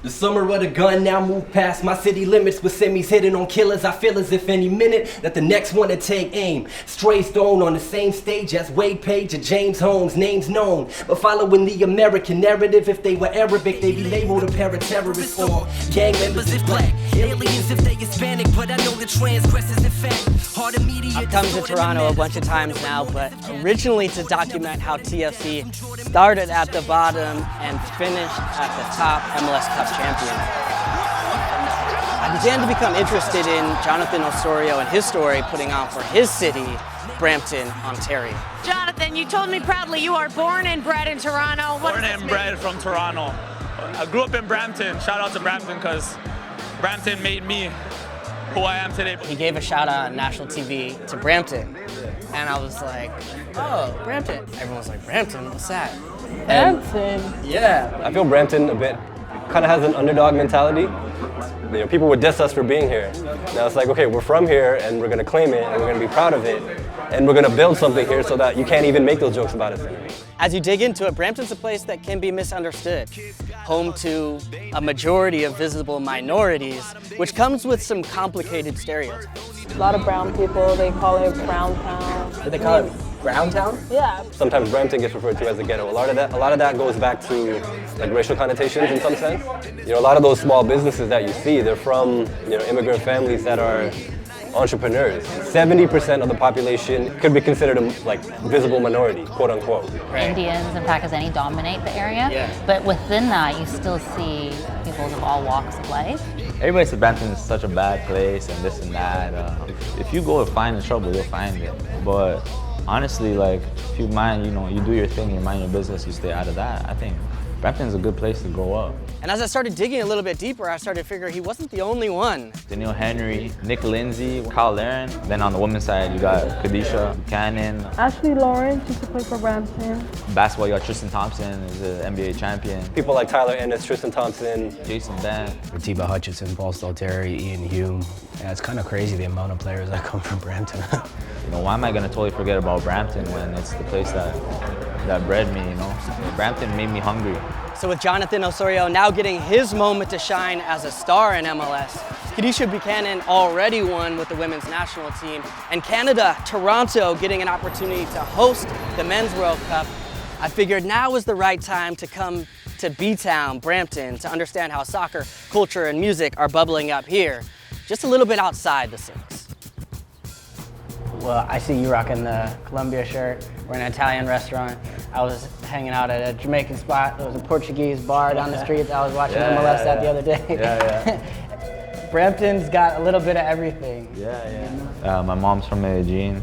The summer of the gun now moved past my city limits with semis hitting on killers. I feel as if any minute that the next one to take aim. Stray stone on the same stage as Wade Page or James Holmes, names known. But following the American narrative, if they were Arabic, they'd be labeled a paratterrorist or gang members if black. Aliens if they Hispanic, but I know the transgressors in fact. I've come to Toronto a bunch of times now, but originally to document how TFC started at the bottom and finished at the top MLS Cup champion. I began to become interested in Jonathan Osorio and his story putting on for his city, Brampton, Ontario. Jonathan, you told me proudly you are born and bred in Toronto. Born and bred from Toronto. I grew up in Brampton. Shout out to Brampton because Brampton made me who I am today. He gave a shout out on national TV to Brampton. And I was like, oh, Brampton. Everyone was like, Brampton, what's that? Brampton? Yeah. I feel Brampton a bit kind of has an underdog mentality. You know, people would diss us for being here. Now it's like, okay, we're from here and we're gonna claim it and we're gonna be proud of it and we're gonna build something here so that you can't even make those jokes about us anymore. As you dig into it, Brampton's a place that can be misunderstood. Home to a majority of visible minorities, which comes with some complicated stereotypes. A lot of brown people, they call it Brown Town. They call it Brown Town? Yeah. Sometimes Brampton gets referred to as a ghetto. A lot of that goes back to like racial connotations in some sense. You know, a lot of those small businesses that you see, they're from, you know, immigrant families that are entrepreneurs. 70% of the population could be considered a like visible minority, quote unquote. Indians and Pakistani dominate the area, Yeah. but within that you still see people of all walks of life. Everybody said Brampton is such a bad place and this and that. If you go to find the trouble, you'll find it. But honestly, like, if you mind, you know, you do your thing, you mind your business, you stay out of that. I think Brampton's a good place to grow up. And as I started digging a little bit deeper, I started to figure he wasn't the only one. Daniel Henry, Nick Lindsay, Kyle Laren. Then on the women's side, you got Kadisha Buchanan. Ashley Lawrence used to play for Brampton. Basketball, you got Tristan Thompson, is the NBA champion. People like Tyler Ennis, Tristan Thompson, Jason Bent. Ratiba Hutchinson, Paul Stalteri, Ian Hume. Yeah, it's kind of crazy the amount of players that come from Brampton. You know, why am I gonna totally forget about Brampton when it's the place that bred me, you know? Brampton made me hungry. So with Jonathan Osorio now getting his moment to shine as a star in MLS, Kadisha Buchanan already won with the women's national team, and Canada, Toronto, getting an opportunity to host the Men's World Cup, I figured now was the right time to come to B-Town, Brampton, to understand how soccer, culture, and music are bubbling up here, just a little bit outside the circus. Well, I see you rocking the Columbia shirt. We're in an Italian restaurant. I was hanging out at a Jamaican spot. There was a Portuguese bar down the street that I was watching MLS at the other day. Yeah. Brampton's got a little bit of everything. My mom's from Medellin,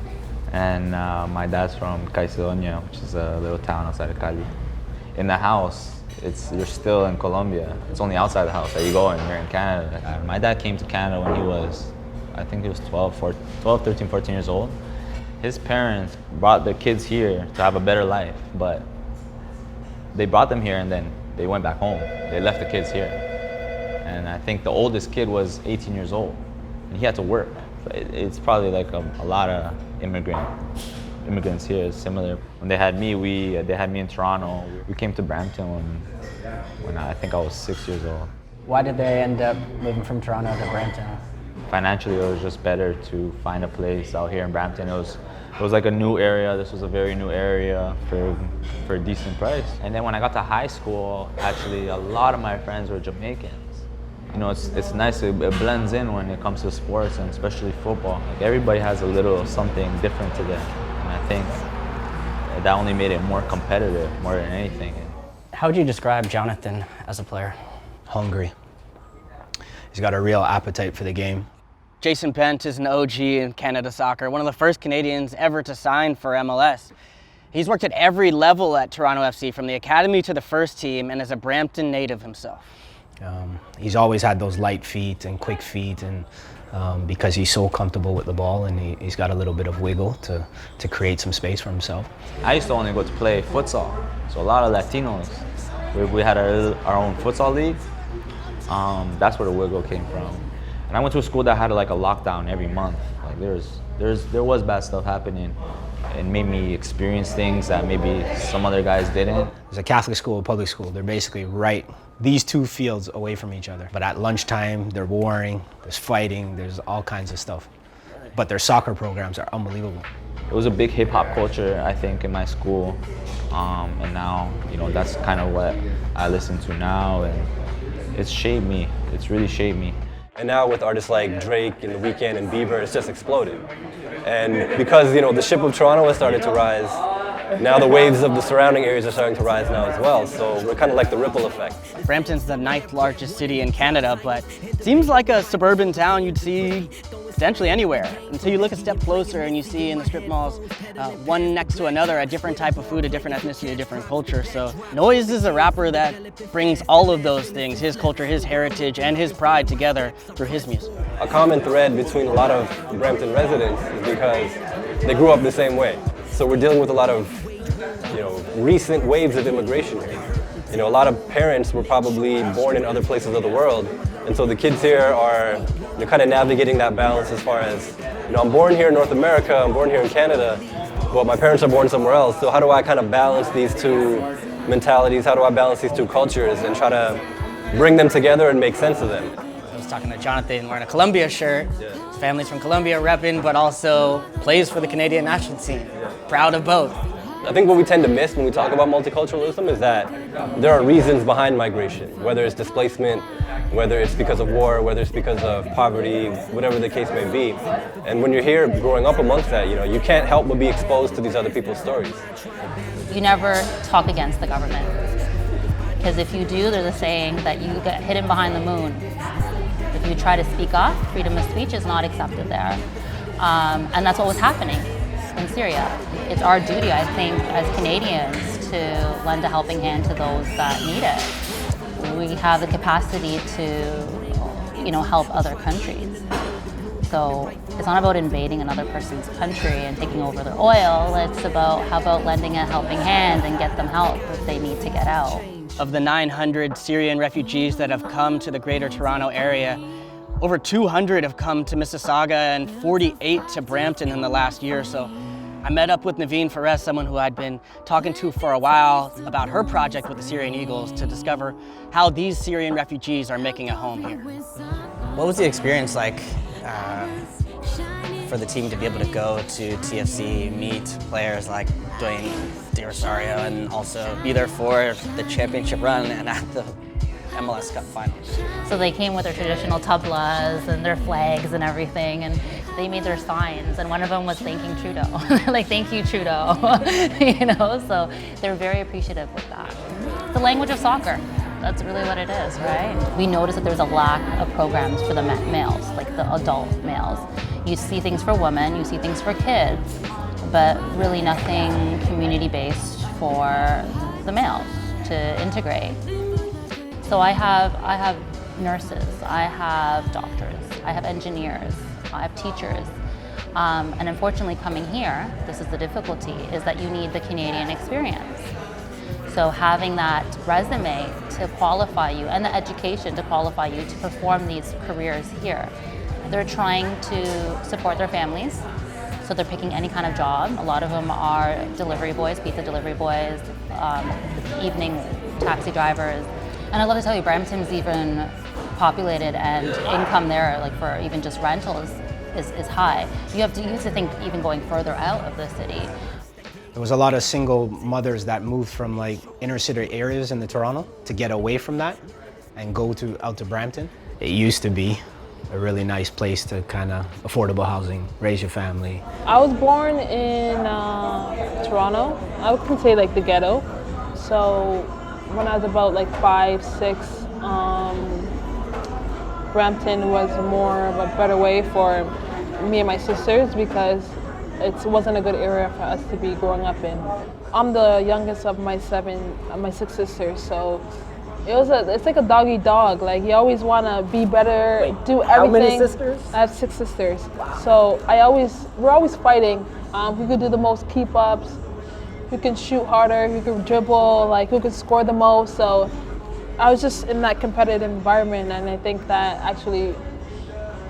and my dad's from Caicedonia, which is a little town outside of Cali. In the house, you're still in Colombia. It's only outside the house that you go and you're in Canada. My dad came to Canada when he was, I think he was 12, 13, 14 years old. His parents brought the kids here to have a better life, but they brought them here and then they went back home. They left the kids here. And I think the oldest kid was 18 years old and he had to work. It's probably like a lot of immigrants here is similar. When they had me in Toronto. We came to Brampton when I think I was 6 years old. Why did they end up moving from Toronto to Brampton? Financially, it was just better to find a place out here in Brampton. It was like a new area. This was a very new area for a decent price. And then when I got to high school, actually, a lot of my friends were Jamaicans. You know, it's nice, it blends in when it comes to sports and especially football. Like everybody has a little something different to them. And I think that only made it more competitive, more than anything. How would you describe Jonathan as a player? Hungry. He's got a real appetite for the game. Jason Bent is an OG in Canada soccer, one of the first Canadians ever to sign for MLS. He's worked at every level at Toronto FC, from the academy to the first team, and is a Brampton native himself. He's always had those light feet and quick feet, and because he's so comfortable with the ball and he's got a little bit of wiggle to create some space for himself. I used to only go to play futsal, so a lot of Latinos. We had our own futsal league. That's where the wiggle came from. And I went to a school that had like a lockdown every month. Like there was bad stuff happening it made me experience things that maybe some other guys didn't. There's a Catholic school, a public school. They're basically right, these two fields away from each other. But at lunchtime, they're warring, there's fighting, there's all kinds of stuff. But their soccer programs are unbelievable. It was a big hip hop culture, I think, in my school. And now, that's kind of what I listen to now, and it's shaped me. It's really shaped me. And now with artists like Drake and The Weeknd and Bieber, it's just exploded. And because, the ship of Toronto has started to rise, now the waves of the surrounding areas are starting to rise now as well. So we're kind of like the ripple effect. Brampton's the 9th largest city in Canada, but it seems like a suburban town you'd see potentially anywhere until you look a step closer and you see in the strip malls, one next to another, a different type of food, a different ethnicity, a different culture. So Noise is a rapper that brings all of those things, his culture, his heritage, and his pride together through his music. A common thread between a lot of Brampton residents is because they grew up the same way. So we're dealing with a lot of, recent waves of immigration here. A lot of parents were probably born in other places of the world, and so the kids here are kind of navigating that balance as far as, I'm born here in North America, I'm born here in Canada, but my parents are born somewhere else, so how do I kind of balance these two mentalities, how do I balance these two cultures and try to bring them together and make sense of them? I was talking to Jonathan wearing a Colombia shirt. His family's from Colombia repping, but also plays for the Canadian national team. Proud of both. I think what we tend to miss when we talk about multiculturalism is that there are reasons behind migration, whether it's displacement, whether it's because of war, whether it's because of poverty, whatever the case may be. And when you're here growing up amongst that, you can't help but be exposed to these other people's stories. You never talk against the government. Because if you do, there's a saying that you get hidden behind the moon. If you try to speak up, freedom of speech is not accepted there. And that's what was happening in Syria. It's our duty, I think, as Canadians to lend a helping hand to those that need it. We have the capacity to, help other countries. So it's not about invading another person's country and taking over their oil. It's about how about lending a helping hand and get them help if they need to get out. Of the 900 Syrian refugees that have come to the Greater Toronto area, over 200 have come to Mississauga and 48 to Brampton in the last year or so. I met up with Naveen Fares, someone who I'd been talking to for a while about her project with the Syrian Eagles to discover how these Syrian refugees are making a home here. What was the experience like for the team to be able to go to TFC, meet players like Dwayne Osorio, and also be there for the championship run and at the MLS Cup final? So they came with their traditional tablas and their flags and everything, and they made their signs, and one of them was thanking Trudeau. Like, thank you, Trudeau. So they're very appreciative with that. The language of soccer, that's really what it is, right? We noticed that there's a lack of programs for the males, like the adult males. You see things for women, you see things for kids, but really nothing community-based for the males to integrate. So I have nurses, I have doctors, I have engineers, I have teachers. And unfortunately coming here, this is the difficulty, is that you need the Canadian experience. So having that resume to qualify you and the education to qualify you to perform these careers here. They're trying to support their families, so they're picking any kind of job. A lot of them are delivery boys, pizza delivery boys, evening taxi drivers. And I love to tell you, Brampton's even populated, and income there, like for even just rentals, is high. You used to think even going further out of the city. There was a lot of single mothers that moved from like inner city areas in the Toronto to get away from that and go out to Brampton. It used to be a really nice place to kind of affordable housing, raise your family. I was born in Toronto. I would say like the ghetto. So when I was about like 5, 6, Brampton was more of a better way for me and my sisters because it wasn't a good area for us to be growing up in. I'm the youngest of my 6 sisters, so it's like a dog eat dog. Like you always want to be better, do everything. How many sisters? I have 6 sisters. Wow. So we're always fighting. Who could do the most keep ups? Who can shoot harder? Who can dribble? Like who can score the most? So I was just in that competitive environment, and I think that actually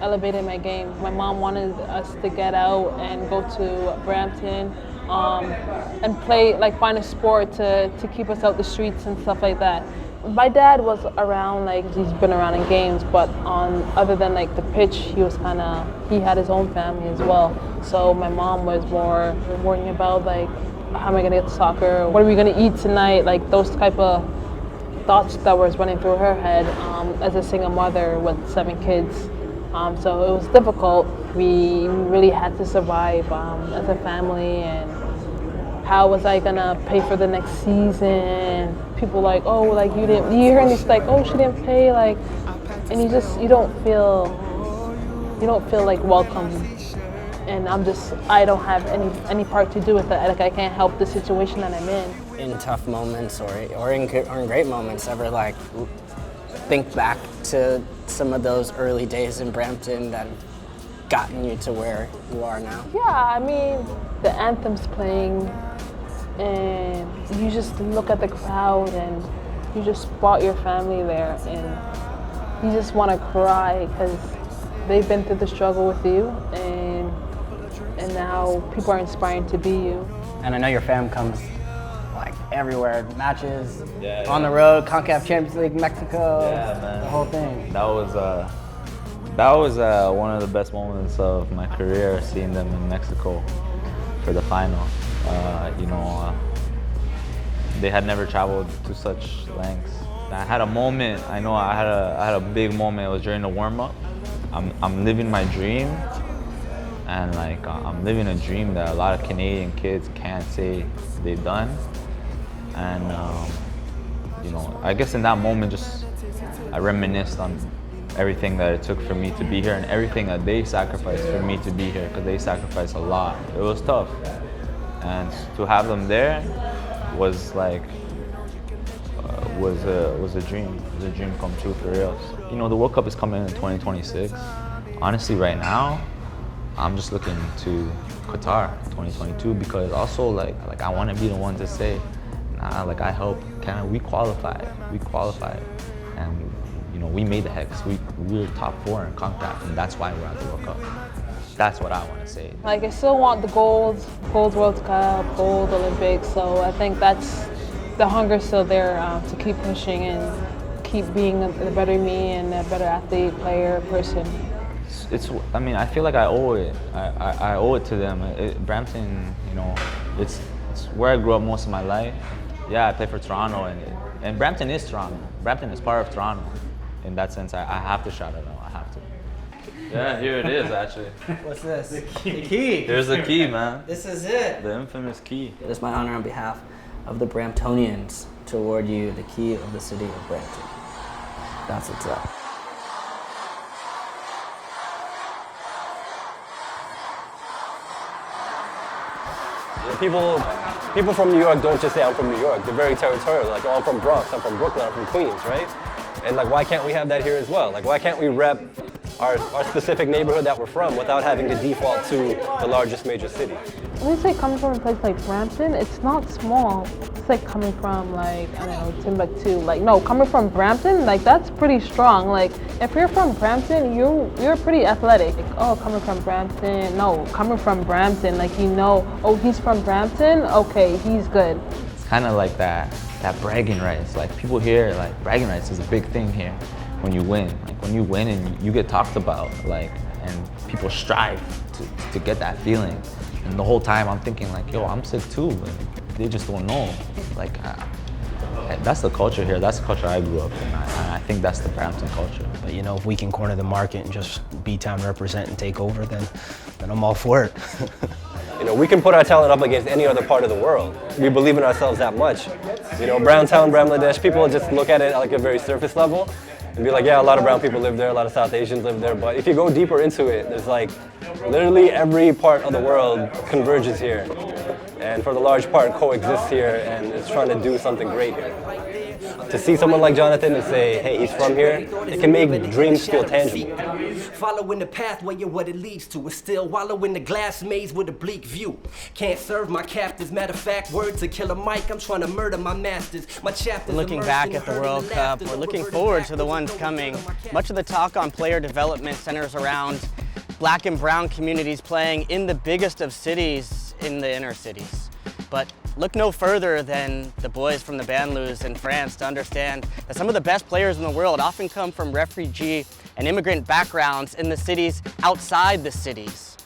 elevated my game. My mom wanted us to get out and go to Brampton and play, like find a sport to keep us out the streets and stuff like that. My dad was around, like he's been around in games, but other than like the pitch, he had his own family as well. So my mom was more worrying about like, how am I gonna get to soccer? What are we gonna eat tonight? Like those type of thoughts that was running through her head as a single mother with 7 kids. So it was difficult. We really had to survive as a family, and how was I gonna pay for the next season? People like, oh, like you hear this like, oh, she didn't pay, like, and you don't feel like welcome. And I don't have any part to do with that. Like I can't help the situation that I'm in. In tough moments or in great moments, ever like think back to some of those early days in Brampton that have gotten you to where you are now? Yeah, I mean, the anthem's playing, and you just look at the crowd, and you just brought your family there, and you just want to cry because they've been through the struggle with you, and now people are inspiring to be you. And I know your fam comes like everywhere, matches, on the road, CONCACAF Champions League, Mexico, the whole thing. That was one of the best moments of my career, seeing them in Mexico for the final. They had never traveled to such lengths. I had a moment. I know I had a big moment. It was during the warm-up. I'm living my dream, and like I'm living a dream that a lot of Canadian kids can't say they've done. And I guess in that moment, just I reminisced on everything that it took for me to be here and everything that they sacrificed for me to be here, because they sacrificed a lot. It was tough, and to have them there was like was a dream. It was a dream come true for real. The World Cup is coming in 2026. Honestly, right now, I'm just looking to Qatar 2022, because also like I want to be the one to say, nah, like I help Canada. We qualified, and we made the Hex. We were top 4 in CONCACAF, and that's why we're at the World Cup. That's what I want to say. Like I still want the gold World Cup, gold Olympics. So I think that's the hunger still there to keep pushing and keep being a better me and a better athlete, player, person. I mean, I feel like I owe it. I owe it to them. Brampton, it's where I grew up most of my life. Yeah, I play for Toronto, and Brampton is Toronto. Brampton is part of Toronto. In that sense, I have to shout it out. I have to. Yeah, here it is, actually. What's this? The key. There's the key, man. This is it. The infamous key. It is my honor on behalf of the Bramptonians to award you the key of the city of Brampton. That's what's up. People from New York don't just say I'm from New York. They're very territorial. Like, oh, I'm from Bronx, I'm from Brooklyn, I'm from Queens, right? And like, why can't we have that here as well? Like, why can't we rep our specific neighborhood that we're from without having to default to the largest major city? When you say coming from a place like Brampton, it's not small. It's like coming from like, I don't know, Timbuktu. Like, no, coming from Brampton, like that's pretty strong. Like, if you're from Brampton, you're pretty athletic. Like, oh, coming from Brampton. No, coming from Brampton, like oh, he's from Brampton? Okay, he's good. It's kind of like that bragging rights. Like, people here, like, bragging rights is a big thing here when you win. Like, when you win and you get talked about, like, and people strive to get that feeling. And the whole time I'm thinking like, yo, I'm sick too, but they just don't know. Like, that's the culture here. That's the culture I grew up in. And I think that's the Brampton culture. But if we can corner the market and just B-Town represent and take over, then I'm all for it. We can put our talent up against any other part of the world. We believe in ourselves that much. Browntown, Bangladesh, people just look at it at like a very surface level and be like, yeah, a lot of brown people live there, a lot of South Asians live there. But if you go deeper into it, there's like literally every part of the world converges here. And for the large part coexists here and is trying to do something great here. To see someone like Jonathan and say, hey, he's from here, it can make dreams feel tangible. Following the pathway of what it leads to is still wallowing the glass maze with a bleak view. Can't serve my captors. Matter of fact, word to kill a mic, I'm trying to murder my masters. My chapters. Looking back at the World Cup, we're looking forward to the ones coming. Much of the talk on player development centers around Black and brown communities playing in the biggest of cities. kids in the inner cities. But look no further than the boys from the Banlieues in France to understand that some of the best players in the world often come from refugee and immigrant backgrounds in the cities outside the cities.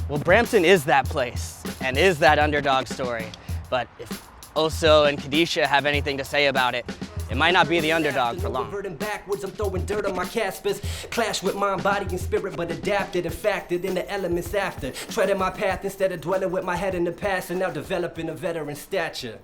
Well, Brampton is that place and is that underdog story. But if Oso and Kadisha have anything to say about it, it might not be the underdog for long. Reverting backwards, I'm throwing dirt on my Caspers. Clash with mind, body, and spirit, but adapted and factored in the elements after. Treading my path instead of dwelling with my head in the past, and now developing a veteran stature.